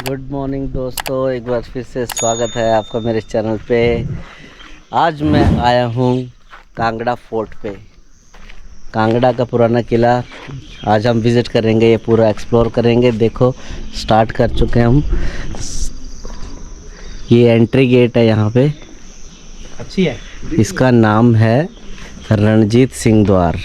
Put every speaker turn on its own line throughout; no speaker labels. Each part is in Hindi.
गुड मॉर्निंग दोस्तों, एक बार फिर से स्वागत है आपका मेरे चैनल पे। आज मैं आया हूँ कांगड़ा फोर्ट पे। कांगड़ा का पुराना किला आज हम विज़िट करेंगे, ये पूरा एक्सप्लोर करेंगे। देखो स्टार्ट कर चुके हैं हम। ये एंट्री गेट है यहाँ पे,
अच्छी है।
इसका नाम है रणजीत सिंह द्वार।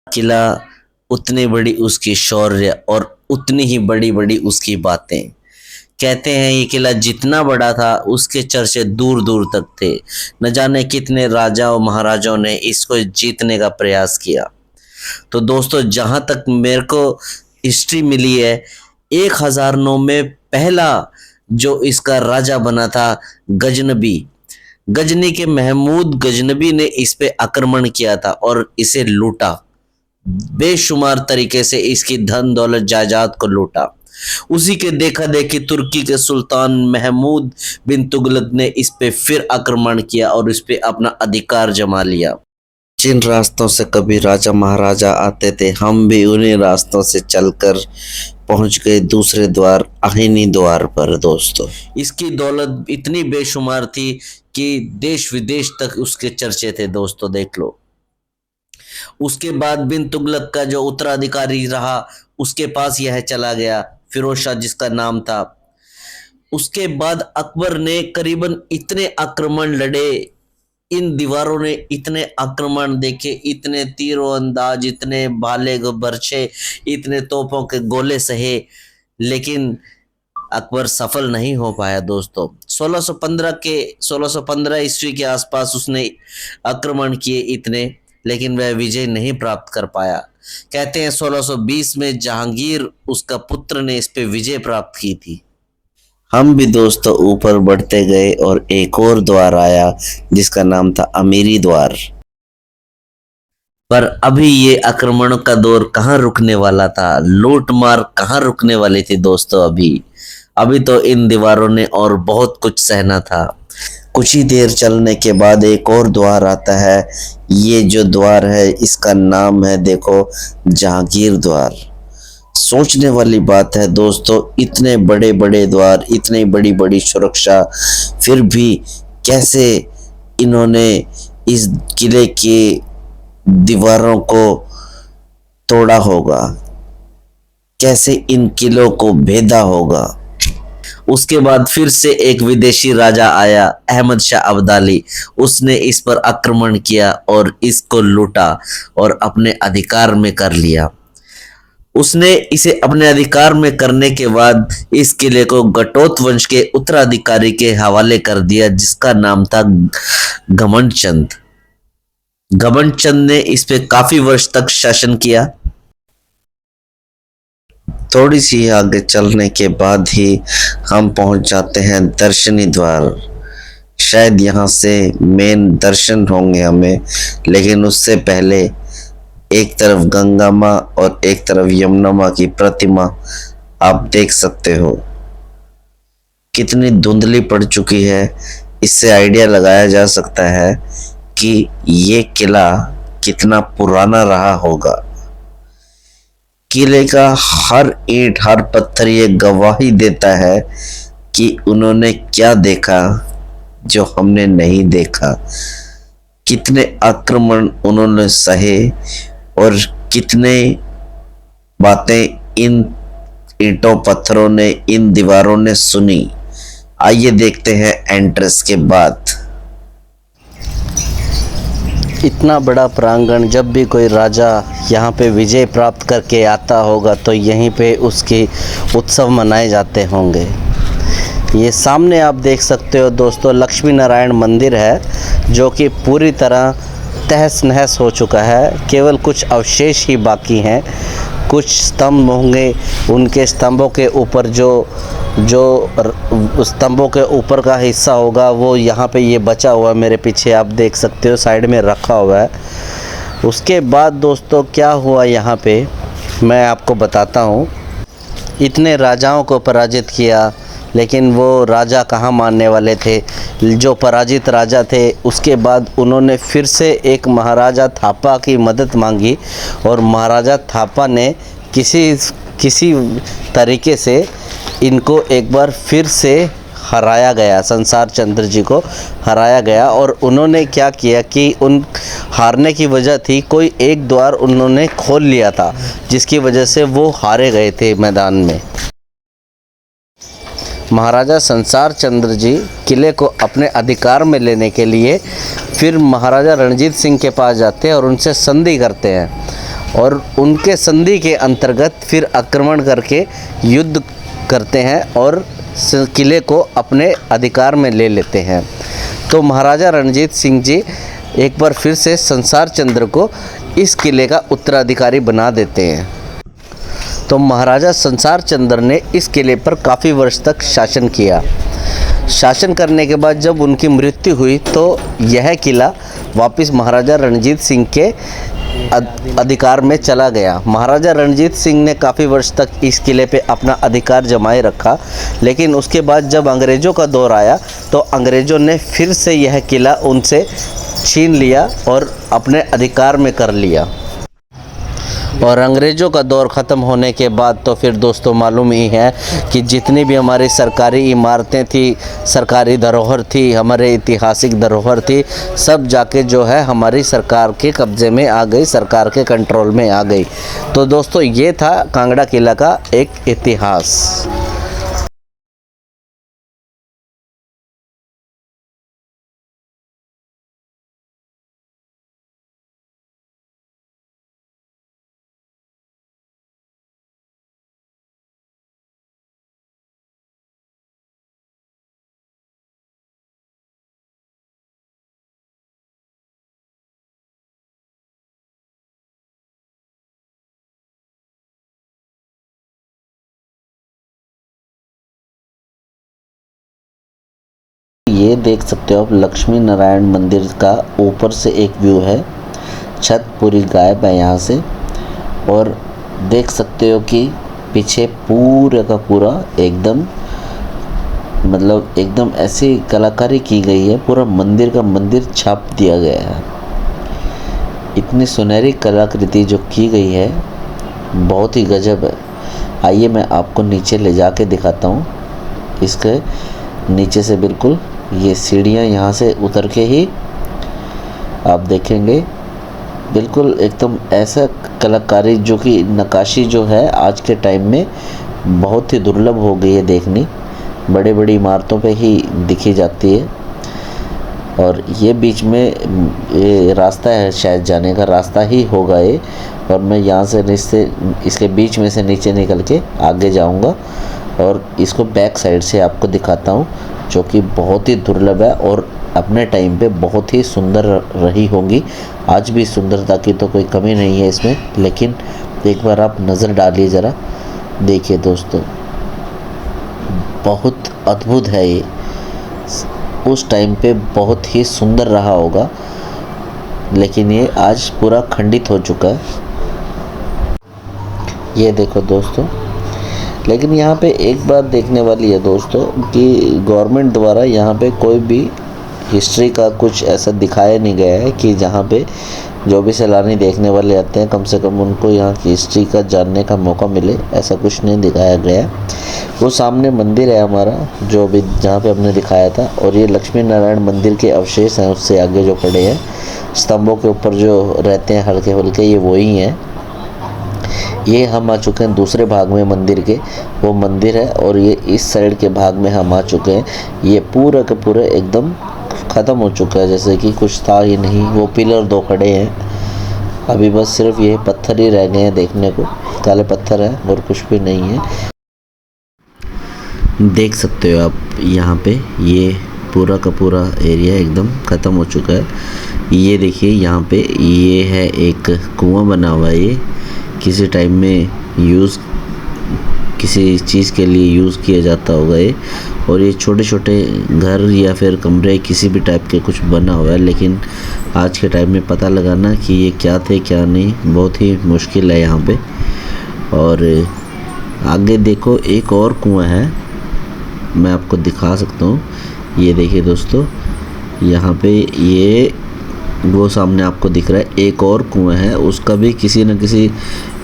किला उतनी बड़ी उसकी शौर्य और उतनी ही बड़ी बड़ी उसकी बातें। कहते हैं ये किला जितना बड़ा था उसके चर्चे दूर दूर तक थे। न जाने कितने राजाओं महाराजाओं ने इसको जीतने का प्रयास किया। तो दोस्तों, जहाँ तक मेरे को हिस्ट्री मिली है, 1009 में पहला जो इसका राजा बना था गजनबी, गजनी के महमूद गजनबी ने इस पे आक्रमण किया था और इसे लूटा। बेशुमार तरीके से इसकी धन दौलत जायदाद को लूटा। उसी के देखा देखी तुर्की के सुल्तान महमूद बिन तुगलक ने इस पे फिर आक्रमण किया और इस पे अपना अधिकार जमा लिया। जिन रास्तों से कभी राजा महाराजा आते थे, हम भी उन्हीं रास्तों से चलकर पहुंच गए दूसरे द्वार, आहिनी द्वार पर। दोस्तों, इसकी दौलत इतनी बेशुमार थी कि देश विदेश तक उसके चर्चे थे। दोस्तों देख लो, उसके बाद बिन तुगलक का जो उत्तराधिकारी रहा उसके पास यह चला गया, फिरोज शाह जिसका नाम था। उसके बाद अकबर ने करीबन इतने आक्रमण लड़े, इन दीवारों ने इतने आक्रमण देखे, इतने तीरों अंदाज, इतने भाले बर्छे, इतने तोपों के गोले सहे, लेकिन अकबर सफल नहीं हो पाया। दोस्तों 1615 ईस्वी के आसपास उसने आक्रमण किए इतने, लेकिन वह विजय नहीं प्राप्त कर पाया। कहते हैं 1620 में जहांगीर उसका पुत्र ने इस पे विजय प्राप्त की थी। हम भी दोस्तों ऊपर बढ़ते गए और एक और द्वार आया जिसका नाम था अमीरी द्वार। पर अभी ये आक्रमणों का दौर कहाँ रुकने वाला था, लूट मार कहाँ रुकने वाली थी दोस्तों। अभी तो इन दीवारों ने और बहुत कुछ सहना था। कुछ ही देर चलने के बाद एक और द्वार आता है। ये जो द्वार है इसका नाम है, देखो, जहांगीर द्वार। सोचने वाली बात है दोस्तों, इतने बड़े बड़े द्वार, इतनी बड़ी बड़ी सुरक्षा, फिर भी कैसे इन्होंने इस किले की दीवारों को तोड़ा होगा, कैसे इन किलों को भेदा होगा। उसके बाद फिर से एक विदेशी राजा आया, अहमद शाह अब्दाली। उसने इस पर आक्रमण किया और इसको लूटा और अपने अधिकार में कर लिया। उसने इसे अपने अधिकार में करने के बाद इस किले को घटोत वंश के उत्तराधिकारी के हवाले कर दिया, जिसका नाम था घमंड चंद। घमंड चंद ने इस पे काफी वर्ष तक शासन किया। थोड़ी सी आगे चलने के बाद ही हम पहुंच जाते हैं दर्शनी द्वार। शायद यहाँ से मेन दर्शन होंगे हमें, लेकिन उससे पहले एक तरफ गंगा माँ और एक तरफ यमुना माँ की प्रतिमा आप देख सकते हो। कितनी धुंधली पड़ चुकी है, इससे आइडिया लगाया जा सकता है कि ये किला कितना पुराना रहा होगा। किले का हर ईंट, हर पत्थर ये गवाही देता है कि उन्होंने क्या देखा जो हमने नहीं देखा। कितने आक्रमण उन्होंने सहे और कितने बातें इन ईंटों पत्थरों ने, इन दीवारों ने सुनी। आइए देखते हैं एंट्रेंस के बाद। इतना बड़ा प्रांगण, जब भी कोई राजा यहाँ पे विजय प्राप्त करके आता होगा तो यहीं पे उसके उत्सव मनाए जाते होंगे। ये सामने आप देख सकते हो दोस्तों, लक्ष्मी नारायण मंदिर है, जो कि पूरी तरह तहस नहस हो चुका है, केवल कुछ अवशेष ही बाकी हैं। कुछ स्तंभ होंगे, उनके स्तंभों के ऊपर जो स्तंभों के ऊपर का हिस्सा होगा वो यहाँ पे ये बचा हुआ है, मेरे पीछे आप देख सकते हो साइड में रखा हुआ है। उसके बाद दोस्तों क्या हुआ यहाँ पे मैं आपको बताता हूँ। इतने राजाओं को पराजित किया, लेकिन वो राजा कहाँ मानने वाले थे। जो पराजित राजा थे उसके बाद उन्होंने फिर से एक महाराजा थापा की मदद मांगी, और महाराजा थापा ने किसी तरीके से इनको एक बार फिर से हराया गया, संसार चंद्र जी को हराया गया। और उन्होंने क्या किया कि उन हारने की वजह थी, कोई एक द्वार उन्होंने खोल लिया था, जिसकी वजह से वो हारे गए थे मैदान में। महाराजा संसार चंद्र जी किले को अपने अधिकार में लेने के लिए फिर महाराजा रणजीत सिंह के पास जाते हैं और उनसे संधि करते हैं, और उनके संधि के अंतर्गत फिर आक्रमण करके युद्ध करते हैं और किले को अपने अधिकार में ले लेते हैं। तो महाराजा रणजीत सिंह जी एक बार फिर से संसार चंद्र को इस किले का उत्तराधिकारी बना देते हैं। तो महाराजा संसार चंद्र ने इस किले पर काफ़ी वर्ष तक शासन किया। शासन करने के बाद जब उनकी मृत्यु हुई तो यह किला वापस महाराजा रणजीत सिंह के अधिकार में चला गया। महाराजा रणजीत सिंह ने काफ़ी वर्ष तक इस किले पे अपना अधिकार जमाए रखा, लेकिन उसके बाद जब अंग्रेज़ों का दौर आया तो अंग्रेज़ों ने फिर से यह किला उनसे छीन लिया और अपने अधिकार में कर लिया। और अंग्रेज़ों का दौर ख़त्म होने के बाद तो फिर दोस्तों मालूम ही है कि जितनी भी हमारी सरकारी इमारतें थी, सरकारी धरोहर थी, हमारे ऐतिहासिक धरोहर थी, सब जाके जो है हमारी सरकार के कब्ज़े में आ गई, सरकार के कंट्रोल में आ गई। तो दोस्तों ये था कांगड़ा किला का एक इतिहास। ये देख सकते हो आप लक्ष्मी नारायण मंदिर का ऊपर से एक व्यू है। छत पूरी गायब है यहाँ से, और देख सकते हो कि पीछे पूरा का पूरा एकदम मतलब एकदम ऐसी कलाकारी की गई है, पूरा मंदिर का मंदिर छाप दिया गया है। इतनी सुनहरी कलाकृति जो की गई है बहुत ही गजब है। आइए मैं आपको नीचे ले जाके दिखाता हूँ। इसके नीचे से बिल्कुल ये सीढ़ियाँ यहाँ से उतर के ही आप देखेंगे बिल्कुल एकदम ऐसा कलाकारी जो कि नक्काशी जो है आज के टाइम में बहुत ही दुर्लभ हो गई है देखनी, बड़े बड़ी इमारतों पे ही दिखी जाती है। और ये बीच में ये रास्ता है, शायद जाने का रास्ता ही होगा ये, और मैं यहाँ से इसके बीच में से नीचे निकल के आगे जाऊँगा और इसको बैक साइड से आपको दिखाता हूँ, जो कि बहुत ही दुर्लभ है और अपने टाइम पे बहुत ही सुंदर रही होंगी। आज भी सुंदरता की तो कोई कमी नहीं है इसमें, लेकिन एक बार आप नज़र डालिए ज़रा, देखिए दोस्तों बहुत अद्भुत है ये। उस टाइम पे बहुत ही सुंदर रहा होगा, लेकिन ये आज पूरा खंडित हो चुका है। ये देखो दोस्तों, लेकिन यहाँ पे एक बात देखने वाली है दोस्तों कि गवर्नमेंट द्वारा यहाँ पे कोई भी हिस्ट्री का कुछ ऐसा दिखाया नहीं गया है कि जहाँ पे जो भी सैलानी देखने वाले आते हैं कम से कम उनको यहाँ की हिस्ट्री का जानने का मौका मिले, ऐसा कुछ नहीं दिखाया गया है। वो सामने मंदिर है हमारा जो भी जहाँ पे हमने दिखाया था, और ये लक्ष्मी नारायण मंदिर के अवशेष हैं उससे आगे जो खड़े हैं स्तंभों के ऊपर जो रहते हैं हल्के हल्के, ये वही हैं। ये हम आ चुके हैं दूसरे भाग में मंदिर के, वो मंदिर है, और ये इस साइड के भाग में हम आ चुके हैं। ये पूरा का पूरा एकदम ख़त्म हो चुका है, जैसे कि कुछ था ही नहीं। वो पिलर दो खड़े हैं, अभी बस सिर्फ ये पत्थर ही रह गए हैं देखने को, काले पत्थर हैं और कुछ भी नहीं है। देख सकते हो आप यहाँ पे ये पूरा का पूरा एरिया एकदम ख़त्म हो चुका है। ये देखिए यहाँ पे ये है एक कुआं बना हुआ है, किसी टाइम में यूज़ किसी चीज़ के लिए यूज़ किया जाता होगा ये। और ये छोटे छोटे घर या फिर कमरे किसी भी टाइप के कुछ बना हुआ है, लेकिन आज के टाइम में पता लगाना कि ये क्या थे क्या नहीं बहुत ही मुश्किल है यहाँ पे। और आगे देखो एक और कुआं है, मैं आपको दिखा सकता हूँ। ये देखिए दोस्तों, यहाँ पे ये वो सामने आपको दिख रहा है एक और कुआं है, उसका भी किसी न किसी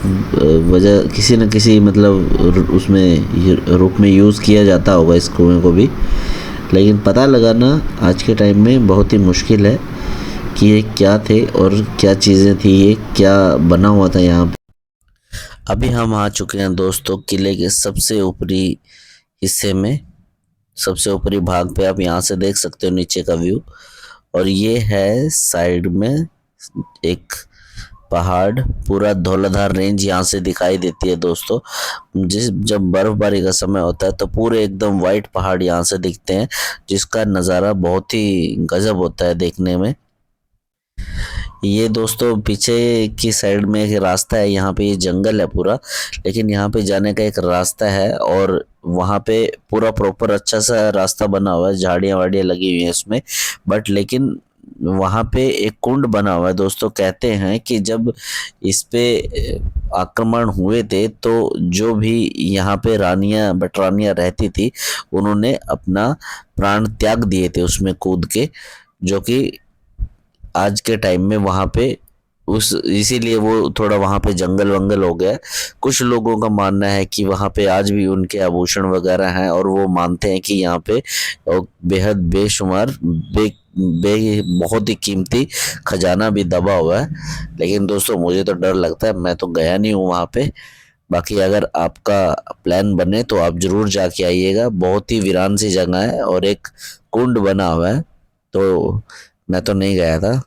वजह किसी न किसी मतलब उसमें रूप में यूज़ किया जाता होगा इस कुएं को भी। लेकिन पता लगाना आज के टाइम में बहुत ही मुश्किल है कि ये क्या थे और क्या चीज़ें थी, ये क्या बना हुआ था यहाँ पे। अभी हम आ चुके हैं दोस्तों किले के सबसे ऊपरी हिस्से में, सबसे ऊपरी भाग पे। आप यहाँ से देख सकते हो नीचे का व्यू। और ये है साइड में एक पहाड़, पूरा धौलाधार रेंज यहाँ से दिखाई देती है दोस्तों। जब बर्फबारी का समय होता है तो पूरे एकदम वाइट पहाड़ यहाँ से दिखते हैं, जिसका नज़ारा बहुत ही गजब होता है देखने में। ये दोस्तों पीछे की साइड में एक रास्ता है, यहाँ पे ये जंगल है पूरा, लेकिन यहाँ पे जाने का एक रास्ता है और वहाँ पे पूरा प्रॉपर अच्छा सा रास्ता बना हुआ है, झाड़ियाँ वाड़ियाँ लगी हुई हैं इसमें। बट लेकिन वहाँ पे एक कुंड बना हुआ है दोस्तों। कहते हैं कि जब इस पे आक्रमण हुए थे तो जो भी यहाँ पे रानियाँ बटरानियाँ रहती थी उन्होंने अपना प्राण त्याग दिए थे उसमें कूद के, जो कि आज के टाइम में वहाँ पे उस इसीलिए वो थोड़ा वहाँ पे जंगल वंगल हो गया है। कुछ लोगों का मानना है कि वहाँ पे आज भी उनके आभूषण वगैरह हैं और वो मानते हैं कि यहाँ पे बेहद बेशुमार बहुत ही कीमती खजाना भी दबा हुआ है। लेकिन दोस्तों मुझे तो डर लगता है, मैं तो गया नहीं हूँ वहाँ पे। बाकी अगर आपका प्लान बने तो आप जरूर जाके आइएगा, बहुत ही वीरान सी जगह है और एक कुंड बना हुआ है, तो मैं तो नहीं गया था।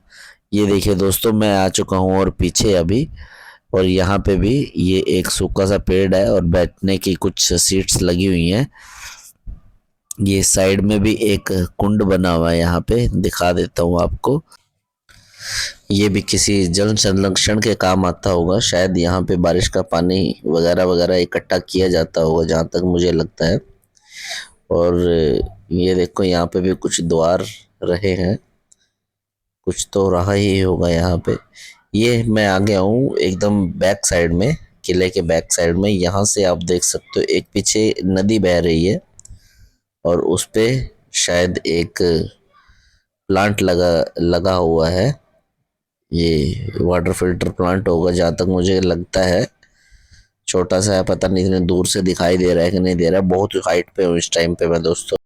ये देखिए दोस्तों मैं आ चुका हूँ और पीछे अभी, और यहाँ पे भी ये एक सूखा सा पेड़ है और बैठने की कुछ सीट्स लगी हुई हैं। ये साइड में भी एक कुंड बना हुआ है, यहाँ पे दिखा देता हूँ आपको। ये भी किसी जल संरक्षण के काम आता होगा शायद, यहाँ पे बारिश का पानी वगैरह वगैरह इकट्ठा किया जाता होगा जहाँ तक मुझे लगता है। और ये देखो यहाँ पे भी कुछ द्वार रहे हैं, कुछ तो रहा ही होगा यहाँ पे। ये मैं आ गया हूँ एकदम बैक साइड में, किले के बैक साइड में। यहाँ से आप देख सकते हो एक पीछे नदी बह रही है और उस पे शायद एक प्लांट लगा हुआ है। ये वाटर फिल्टर प्लांट होगा जहाँ तक मुझे लगता है। छोटा सा है, पता नहीं इतने दूर से दिखाई दे रहा है कि नहीं दे रहा है। बहुत हाइट पे हूँ इस टाइम पे मैं दोस्तों।